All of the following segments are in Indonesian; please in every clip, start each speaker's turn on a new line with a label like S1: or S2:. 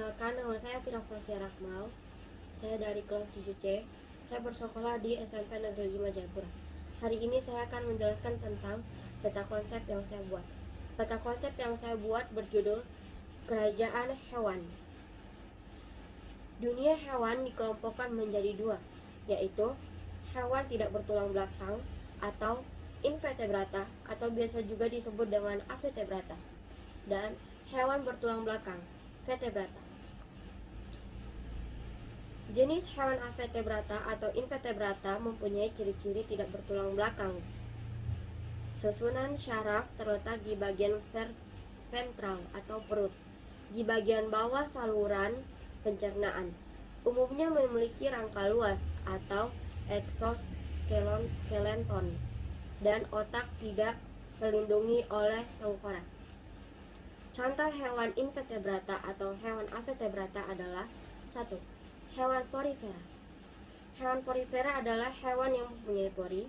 S1: Perkenalkan, nama saya Firafasya Rahmal. Saya dari kelas 7C. Saya bersekolah di SMP Negeri 5 Jayapura. Hari ini saya akan menjelaskan tentang peta konsep yang saya buat. Peta konsep yang saya buat berjudul Kerajaan Hewan. Dunia hewan dikelompokkan menjadi dua, yaitu hewan tidak bertulang belakang atau invertebrata atau biasa juga disebut dengan avertebrata, dan hewan bertulang belakang, vertebrata. Jenis hewan avertebrata atau invertebrata mempunyai ciri-ciri tidak bertulang belakang. Susunan syaraf terletak di bagian ventral atau perut, di bagian bawah saluran pencernaan. Umumnya memiliki rangka luas atau exoskeleton dan otak tidak terlindungi oleh tengkorak. Contoh hewan invertebrata atau hewan avertebrata adalah 1. Hewan porifera. Hewan porifera adalah hewan yang mempunyai pori.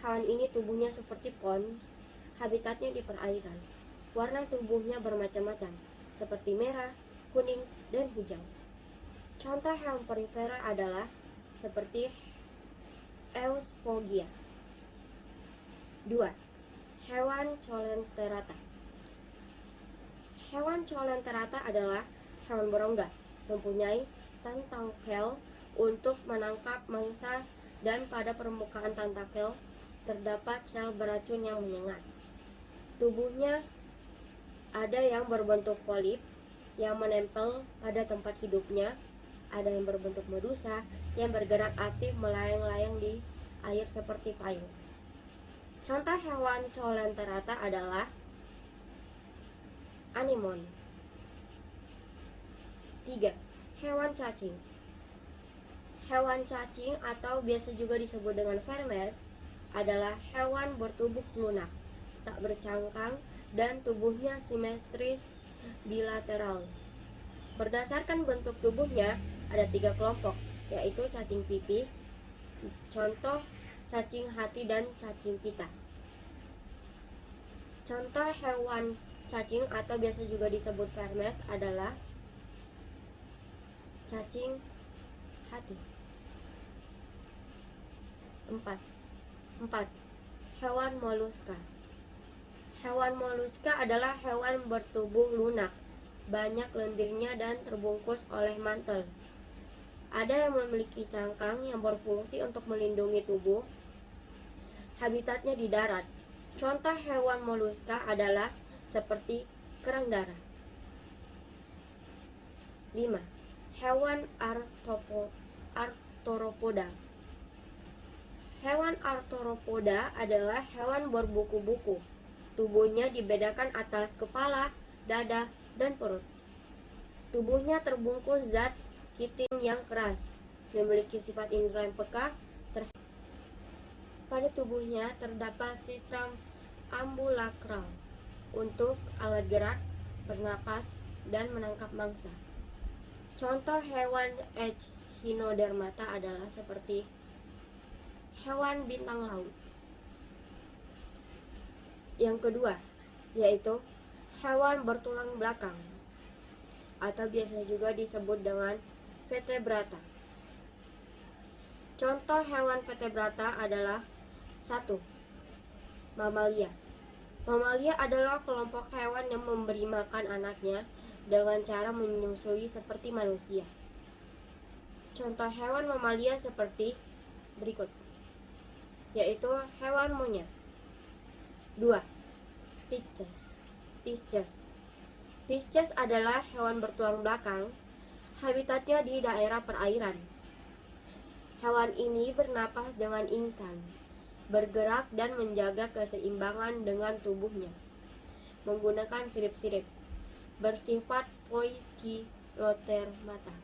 S1: Hewan ini tubuhnya seperti pons, habitatnya di perairan. Warna tubuhnya bermacam-macam, seperti merah, kuning, dan hijau. Contoh hewan porifera adalah seperti Euspogia. 2. Hewan colenterata. Hewan colenterata adalah hewan berongga, mempunyai tentakel untuk menangkap mangsa, dan pada permukaan tentakel terdapat sel beracun yang menyengat. Tubuhnya ada yang berbentuk polip yang menempel pada tempat hidupnya, ada yang berbentuk medusa yang bergerak aktif melayang-layang di air seperti payung. Contoh hewan colenterata adalah anemon. 3. Hewan cacing. Hewan cacing atau biasa juga disebut dengan vermes adalah hewan bertubuh lunak, tak bercangkang, dan tubuhnya simetris bilateral. Berdasarkan bentuk tubuhnya ada 3 kelompok, yaitu cacing pipih, contoh cacing hati, dan cacing pita. Contoh hewan cacing atau biasa juga disebut vermes adalah cacing hati. 4. Hewan moluska. Hewan moluska adalah hewan bertubuh lunak, banyak lendirnya dan terbungkus oleh mantel. Ada yang memiliki cangkang yang berfungsi untuk melindungi tubuh. Habitatnya di darat. Contoh hewan moluska adalah seperti kerang darah. 5. Hewan arthropoda. Hewan arthropoda adalah hewan berbuku-buku. Tubuhnya dibedakan atas kepala, dada, dan perut. Tubuhnya terbungkus zat kitin yang keras, memiliki sifat indera yang peka. Pada tubuhnya terdapat sistem ambulakral untuk alat gerak, bernapas, dan menangkap mangsa. Contoh hewan echinodermata adalah seperti hewan bintang laut. Yang kedua, yaitu hewan bertulang belakang atau biasa juga disebut dengan vertebrata. Contoh hewan vertebrata adalah 1. Mamalia. Mamalia adalah kelompok hewan yang memberi makan anaknya dengan cara menyusui seperti manusia. Contoh hewan mamalia seperti berikut, yaitu hewan monyet. 2. Pisces adalah hewan bertulang belakang, habitatnya di daerah perairan. Hewan ini bernapas dengan insang, bergerak dan menjaga keseimbangan dengan tubuhnya menggunakan sirip-sirip, bersifat poikilodermata.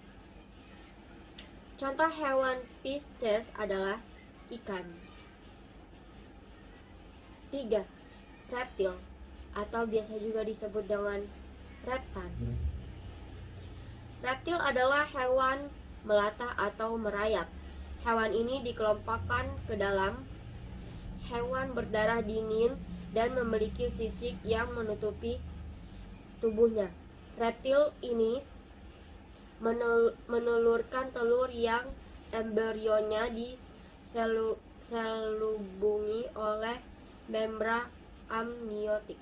S1: Contoh hewan Pisces adalah ikan. 3. Reptil atau biasa juga disebut dengan reptans. Reptil adalah hewan melata atau merayap. Hewan ini dikelompokkan ke dalam hewan berdarah dingin dan memiliki sisik yang menutupi tubuhnya. Reptil ini menelurkan telur yang embrionya diselubungi oleh membran amniotik.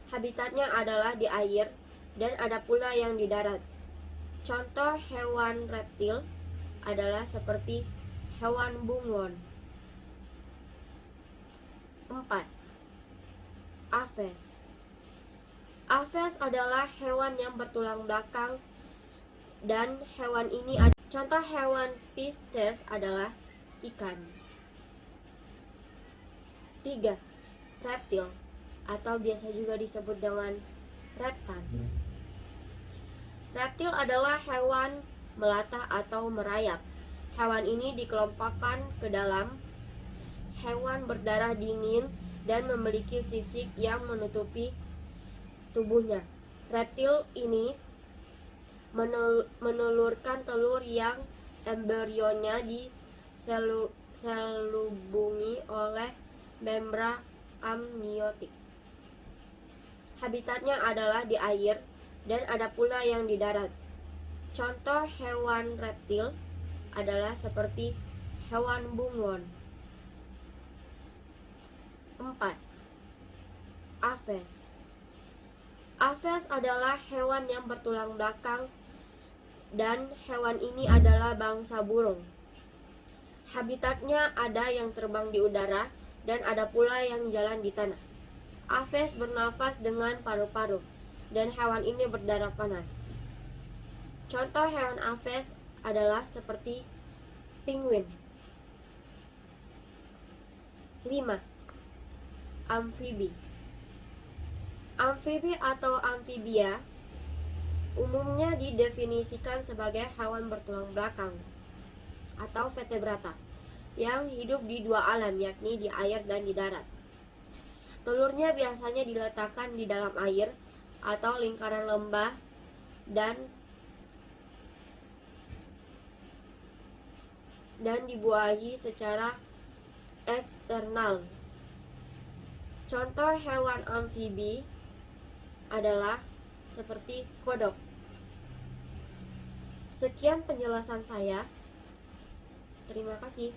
S1: Habitatnya adalah di air dan ada pula yang di darat. Contoh hewan reptil adalah seperti hewan bunglon. 4. Aves. Aves adalah hewan yang bertulang belakang dan hewan ini contoh hewan Pisces adalah ikan. 3. Reptil atau biasa juga disebut dengan reptans. Reptil adalah hewan melata atau merayap. Hewan ini dikelompokkan ke dalam hewan berdarah dingin dan memiliki sisik yang menutupi tubuhnya. Reptil ini menelurkan telur yang embrionya diselubungi oleh membran amniotik. Habitatnya adalah di air dan ada pula yang di darat. Contoh hewan reptil adalah seperti hewan bunglon. 4. Aves. Aves adalah hewan yang bertulang belakang dan hewan ini adalah bangsa burung. Habitatnya ada yang terbang di udara dan ada pula yang jalan di tanah. Aves bernafas dengan paru-paru dan hewan ini berdarah panas. Contoh hewan aves adalah seperti penguin. 5. Amfibi. Amfibi atau amfibia umumnya didefinisikan sebagai hewan bertulang belakang atau vertebrata yang hidup di dua alam, yakni di air dan di darat. Telurnya biasanya diletakkan di dalam air atau lingkaran lembah dan dibuahi secara eksternal. Contoh hewan amfibi adalah seperti kodok. Sekian penjelasan saya. Terima kasih.